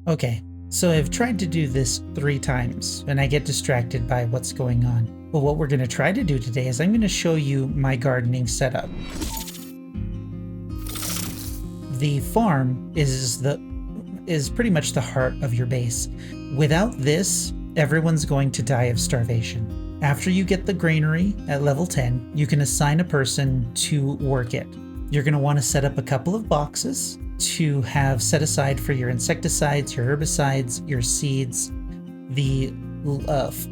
Okay, so I've tried to do this 3 times and I get distracted by what's going on. But what we're going to try to do today is I'm going to show you my gardening setup. The farm is pretty much the heart of your base. Without this, everyone's going to die of starvation. After you get the granary at level 10, you can assign a person to work it. You're going to want to set up a couple of boxes to have set aside for your insecticides, your herbicides, your seeds, the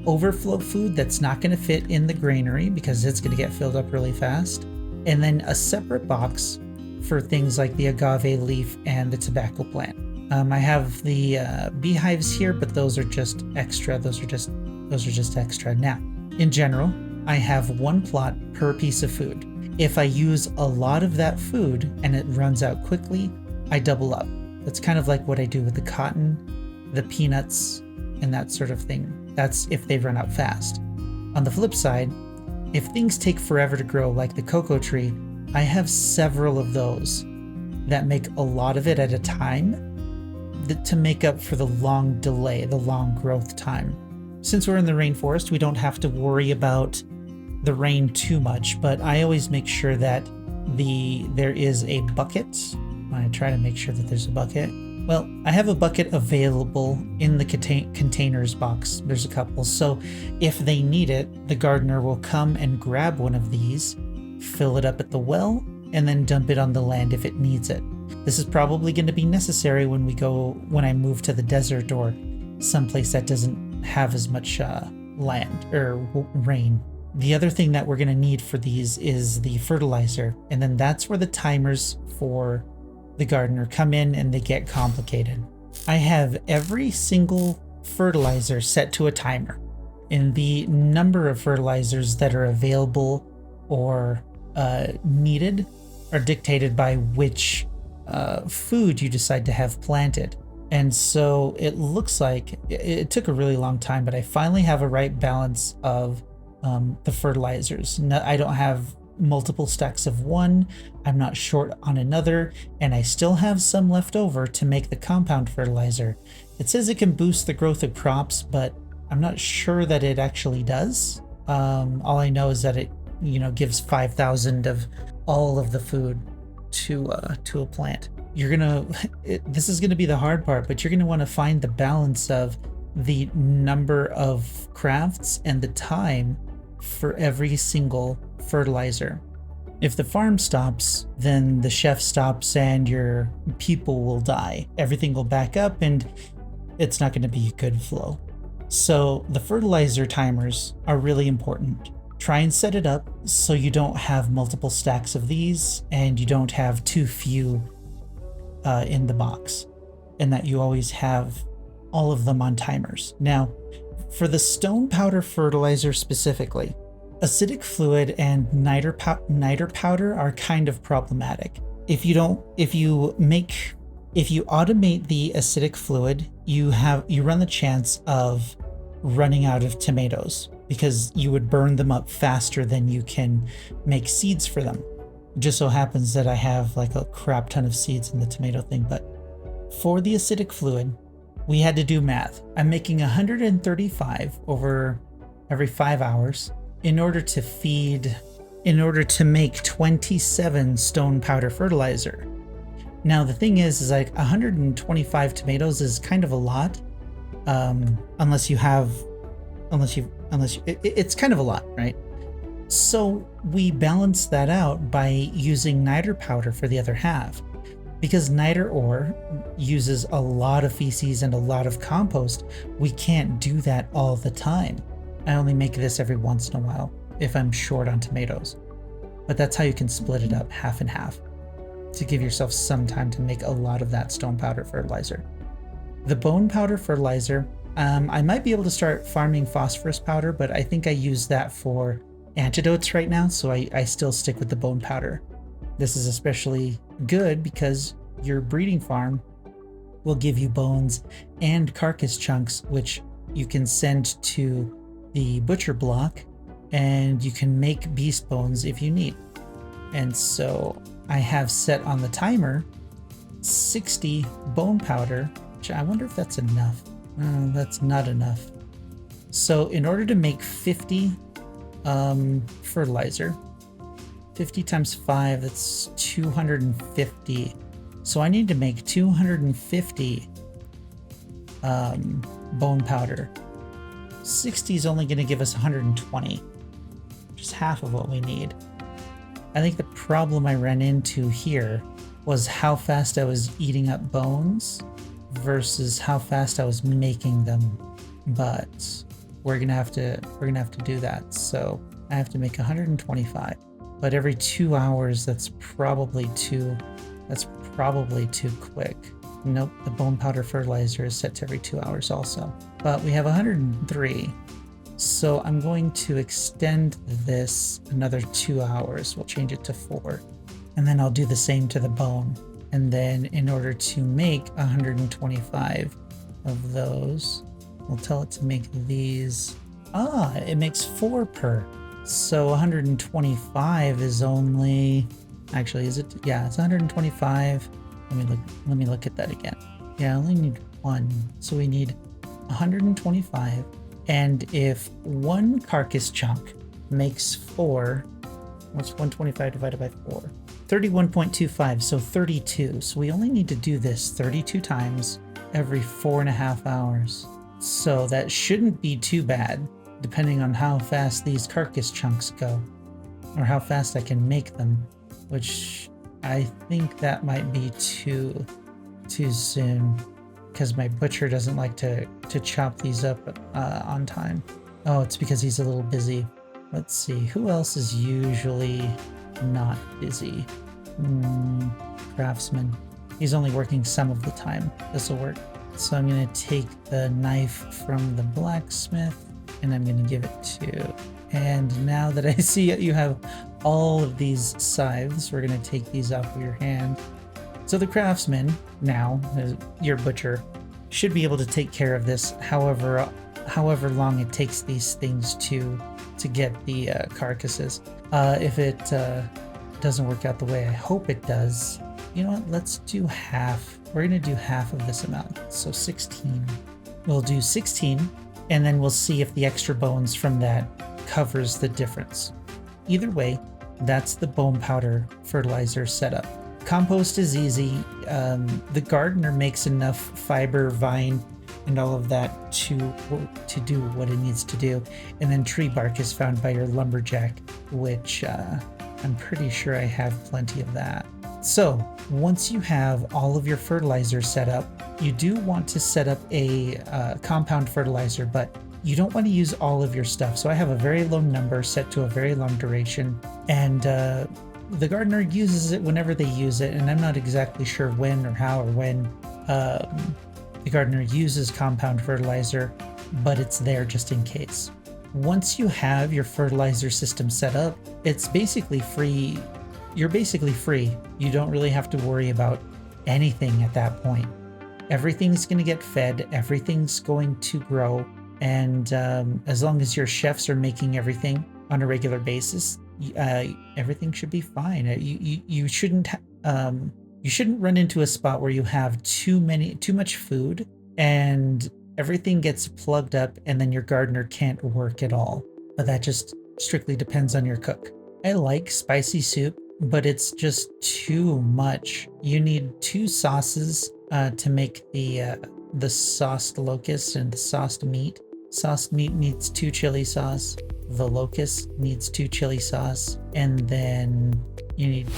overflow food that's not going to fit in the granary because it's going to get filled up really fast, and then a separate box for things like the agave leaf and the tobacco plant. I have the beehives here, but those are just extra. Those are just extra. Now, in general, I have 1 plot per piece of food. If I use a lot of that food and it runs out quickly, I double up. That's kind of like what I do with the cotton, the peanuts, and that sort of thing. That's if they run out fast. On the flip side, if things take forever to grow, like the cocoa tree, I have several of those that make a lot of it at a time to make up for the long delay, the long growth time. Since we're in the rainforest, we don't have to worry about the rain too much, but I always make sure that there is a bucket. I try to make sure that there's a bucket. Well, I have a bucket available in the containers box. There's a couple. So if they need it, the gardener will come and grab one of these, fill it up at the well, and then dump it on the land if it needs it. This is probably going to be necessary when I move to the desert or someplace that doesn't have as much land or rain. The other thing that we're going to need for these is the fertilizer, and then that's where the timers for the gardener come in and they get complicated. I have every single fertilizer set to a timer, and the number of fertilizers that are available or needed are dictated by which food you decide to have planted. And so it looks like it took a really long time, but I finally have a right balance of the fertilizers. No, I don't have multiple stacks of one, I'm not short on another, and I still have some left over to make the compound fertilizer. It says it can boost the growth of crops, but I'm not sure that it actually does. All I know is that it gives 5,000 of all of the food to a plant. This is gonna be the hard part, but you're gonna want to find the balance of the number of crafts and the time for every single fertilizer. If the farm stops, then the chef stops and your people will die. Everything will back up and it's not going to be a good flow. So the fertilizer timers are really important. Try and set it up so you don't have multiple stacks of these and you don't have too few in the box, and that you always have all of them on timers. Now, for the stone powder fertilizer specifically, acidic fluid and niter powder are kind of problematic. If you automate the acidic fluid, you run the chance of running out of tomatoes because you would burn them up faster than you can make seeds for them. It just so happens that I have like a crap ton of seeds in the tomato thing, but for the acidic fluid, we had to do math. I'm making 135 over every 5 hours in order to make 27 stone powder fertilizer. Now the thing is like 125 tomatoes is kind of a lot, unless it's kind of a lot, right? So we balanced that out by using niter powder for the other half. Because niter ore uses a lot of feces and a lot of compost, we can't do that all the time. I only make this every once in a while if I'm short on tomatoes. But that's how you can split it up half and half to give yourself some time to make a lot of that stone powder fertilizer. The bone powder fertilizer, I might be able to start farming phosphorus powder, but I think I use that for antidotes right now, so I still stick with the bone powder. This is especially good because your breeding farm will give you bones and carcass chunks, which you can send to the butcher block, and you can make beast bones if you need. And so I have set on the timer 60 bone powder I wonder if that's enough. That's not enough. So in order to make 50 fertilizer, 50 times 5, that's 250. So I need to make 250 bone powder. 60 is only going to give us 120, which is half of what we need. I think the problem I ran into here was how fast I was eating up bones versus how fast I was making them. But we're gonna have to do that. So I have to make 125. But every 2 hours, that's probably too quick. Nope, the bone powder fertilizer is set to every 2 hours also. But we have 103. So I'm going to extend this another 2 hours. We'll change it to 4. And then I'll do the same to the bone. And then in order to make 125 of those, we'll tell it to make these. It makes 4 per. So 125 is only, actually, is it? Yeah, it's 125. Let me look at that again. Yeah, I only need 1. So we need 125. And if 1 carcass chunk makes 4, what's 125 divided by 4? 31.25, so 32. So we only need to do this 32 times every 4.5 hours. So that shouldn't be too bad, depending on how fast these carcass chunks go, or how fast I can make them, which I think that might be too soon, because my butcher doesn't like to chop these up on time. Oh, it's because he's a little busy. Let's see, who else is usually not busy? Craftsman. He's only working some of the time. This will work. So I'm going to take the knife from the blacksmith and I'm going to give it to. And now that I see you have all of these scythes, we're going to take these off of your hand. So the craftsman, now your butcher, should be able to take care of this however long it takes these things to get the carcasses. If it doesn't work out the way I hope it does, you know what, let's do half. We're going to do half of this amount, so 16. We'll do 16, and then we'll see if the extra bones from that covers the difference. Either way, that's the bone powder fertilizer setup. Compost is easy. The gardener makes enough fiber, vine, and all of that to do what it needs to do. And then tree bark is found by your lumberjack, which I'm pretty sure I have plenty of that. So once you have all of your fertilizer set up, you do want to set up a compound fertilizer, but you don't want to use all of your stuff. So I have a very low number set to a very long duration, and the gardener uses it whenever they use it, and I'm not exactly sure when or how or when the gardener uses compound fertilizer, but it's there just in case. Once you have your fertilizer system set up, it's basically free. You're basically free. You don't really have to worry about anything at that point. Everything's going to get fed, everything's going to grow, and as long as your chefs are making everything on a regular basis, everything should be fine. You shouldn't run into a spot where you have too much food and everything gets plugged up and then your gardener can't work at all. But that just strictly depends on your cook. I like spicy soup, but it's just too much. You need 2 sauces to make the sauced locust and the sauced meat. Sauced meat needs 2 chili sauce. The locust needs 2 chili sauce, and then you need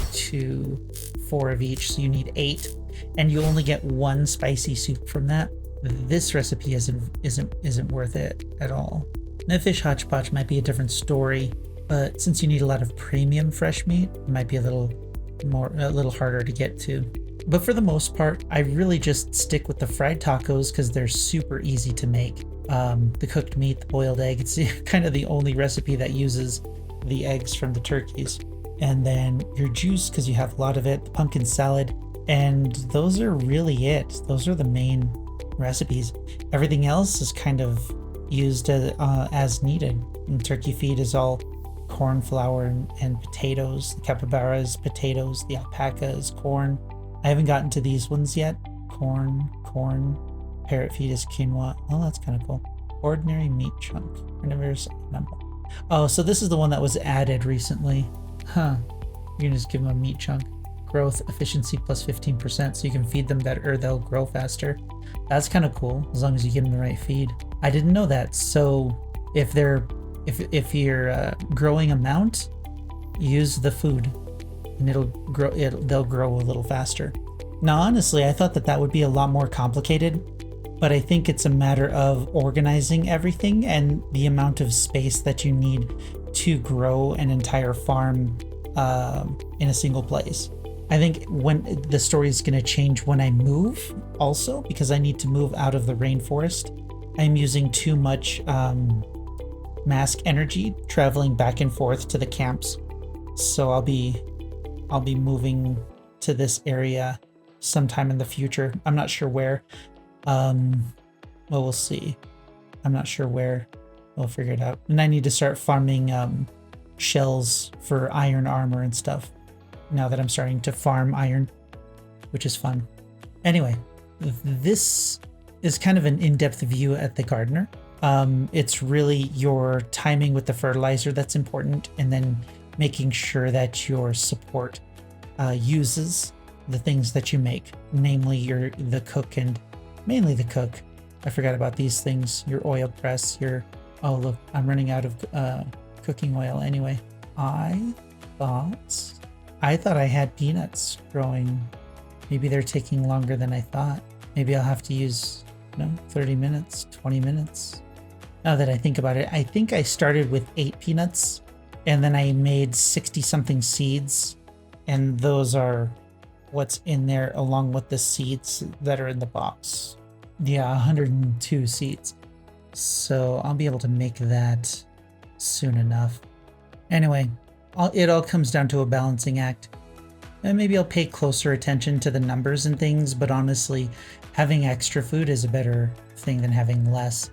4 of each, so you need 8, and you only get 1 spicy soup from that. This recipe isn't worth it at all. Now, fish hodgepodge might be a different story, but since you need a lot of premium fresh meat, it might be a little harder to get to. But for the most part, I really just stick with the fried tacos because they're super easy to make. The cooked meat, the boiled egg, it's kind of the only recipe that uses the eggs from the turkeys. And then your juice, because you have a lot of it, the pumpkin salad, and those are really it. Those are the main recipes. Everything else is kind of used as needed. And turkey feed is all corn flour and potatoes. The capybara is potatoes. The alpaca is corn. I haven't gotten to these ones yet. Corn, Parrot feed is quinoa. Oh, that's kind of cool. Ordinary meat chunk. Carnivorous animal. Oh, so this is the one that was added recently. Huh. You can just give them a meat chunk. Growth efficiency plus 15%, so you can feed them better, they'll grow faster. That's kind of cool, as long as you give them the right feed. I didn't know that. So if you're growing a mount, use the food, and they'll grow a little faster. Now, honestly, I thought that would be a lot more complicated, but I think it's a matter of organizing everything and the amount of space that you need to grow an entire farm in a single place. I think when the story is going to change when I move also, because I need to move out of the rainforest. I'm using too much mask energy traveling back and forth to the camps. So I'll be moving to this area sometime in the future. I'm not sure where. Well, we'll see. I'm not sure where. We'll figure it out. And I need to start farming shells for iron armor and stuff, now that I'm starting to farm iron, which is fun. Anyway, this is kind of an in-depth view at the gardener. It's really your timing with the fertilizer that's important, and then making sure that your support uses the things that you make, namely the cook, and mainly the cook. I forgot about these things. Your oil press, oh look, I'm running out of cooking oil anyway. I thought I had peanuts growing. Maybe they're taking longer than I thought. Maybe I'll have to use 30 minutes, 20 minutes. Now that I think about it, I think I started with 8 peanuts, and then I made 60 something seeds, and those are what's in there along with the seeds that are in the box. Yeah, 102 seeds. So I'll be able to make that soon enough. Anyway, it all comes down to a balancing act. And maybe I'll pay closer attention to the numbers and things, but honestly, having extra food is a better thing than having less.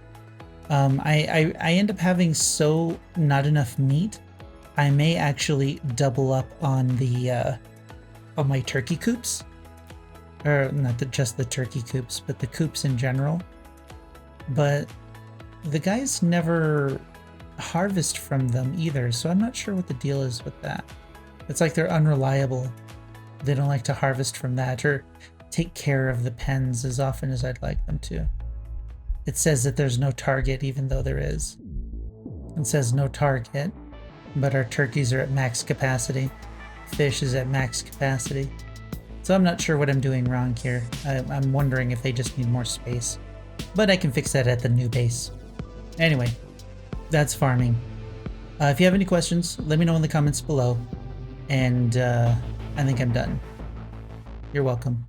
I end up having not enough meat. I may actually double up on on my turkey coops. Or not just the turkey coops, but the coops in general. But the guys never harvest from them either, so I'm not sure what the deal is with that. It's like they're unreliable. They don't like to harvest from that or take care of the pens as often as I'd like them to. It says that there's no target, even though there is. It says no target, but our turkeys are at max capacity. Fish is at max capacity. So I'm not sure what I'm doing wrong here. I'm wondering if they just need more space. But I can fix that at the new base. Anyway, that's farming. If you have any questions, let me know in the comments below. And I think I'm done. You're welcome.